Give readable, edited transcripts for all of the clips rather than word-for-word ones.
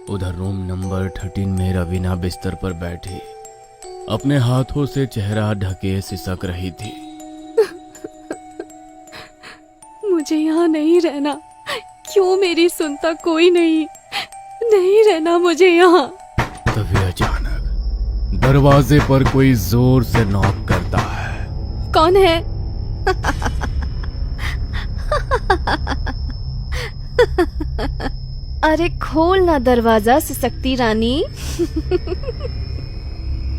उधर room number 13 में रवीना बिस्तर पर बैठी अपने हाथों से चेहरा ढके सिसक रही थी। मुझे यहाँ नहीं रहना, क्यों मेरी सुनता कोई नहीं रहना मुझे यहाँ। तभी अचानक दरवाजे पर कोई जोर से नॉक करता है। कौन है? अरे खोल ना दरवाजा सिसकती रानी।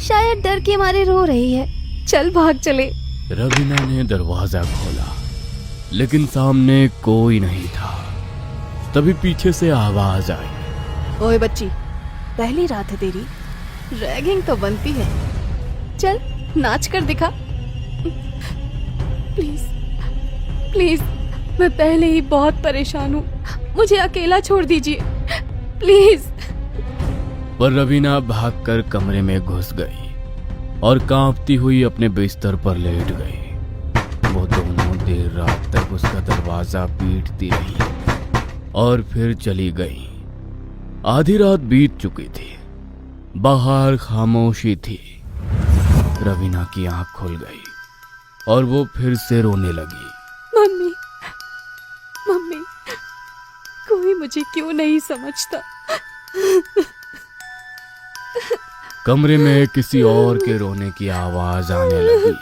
शायद डर के मारे रो रही है, चल भाग चले। रवीना ने दरवाजा खोला लेकिन सामने कोई नहीं था। तभी पीछे से आवाज आई, ओए बच्ची, पहली रात है तेरी, रैगिंग तो बनती है, चल नाच कर दिखा। प्लीज प्लीज, मैं पहले ही बहुत परेशान हूँ, मुझे अकेला छोड़ दीजिए प्लीज। पर रवीना भागकर कमरे में घुस गई और कांपती हुई अपने बिस्तर पर लेट गई। वो दोनों देर रात तक उसका दरवाजा पीटती रही और फिर चली गई। आधी रात बीत चुकी थी, बाहर खामोशी थी। रवीना की आंख खुल गई और वो फिर से रोने लगी। मम्मी मम्मी, कोई मुझे क्यों नहीं समझता। कमरे में किसी और के रोने की आवाज आने लगी।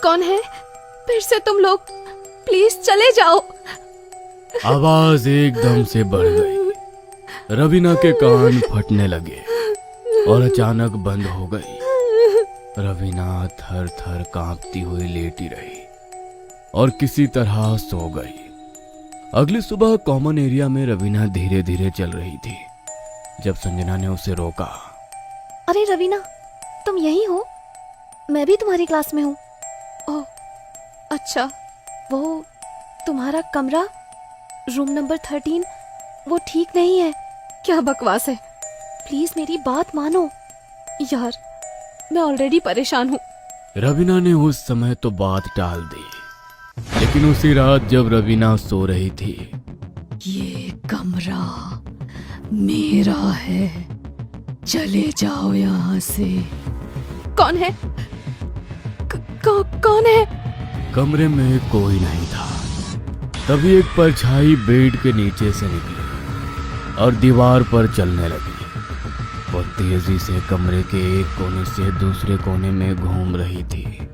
कौन है? फिर से तुम लोग, प्लीज चले जाओ। आवाज एकदम से बढ़ गई। रवीना के कान फटने लगे और अचानक बंद हो गई। रवीना थर थर कांपती हुई लेटी रही और किसी तरह सो गई। अगली सुबह कॉमन एरिया में रवीना धीरे धीरे चल रही थी जब संजना ने उसे रोका। अरे रवीना, तुम यहीं हो? मैं भी तुम्हारी क्लास में हूँ। ओह अच्छा, वो तुम्हारा कमरा रूम नंबर 13 वो ठीक नहीं है? क्या बकवास है, प्लीज मेरी बात मानो यार, मैं ऑलरेडी परेशान हूँ। रवीना ने उस समय तो बात टाल दी, लेकिन उसी रात जब रवीना सो रही थी, ये कमरा मेरा है, चले जाओ यहाँ से। कौन है? कौन है? कमरे में कोई नहीं था। तभी एक परछाई बेड के नीचे से निकली और दीवार पर चलने लगी। वो तेजी से कमरे के एक कोने से दूसरे कोने में घूम रही थी।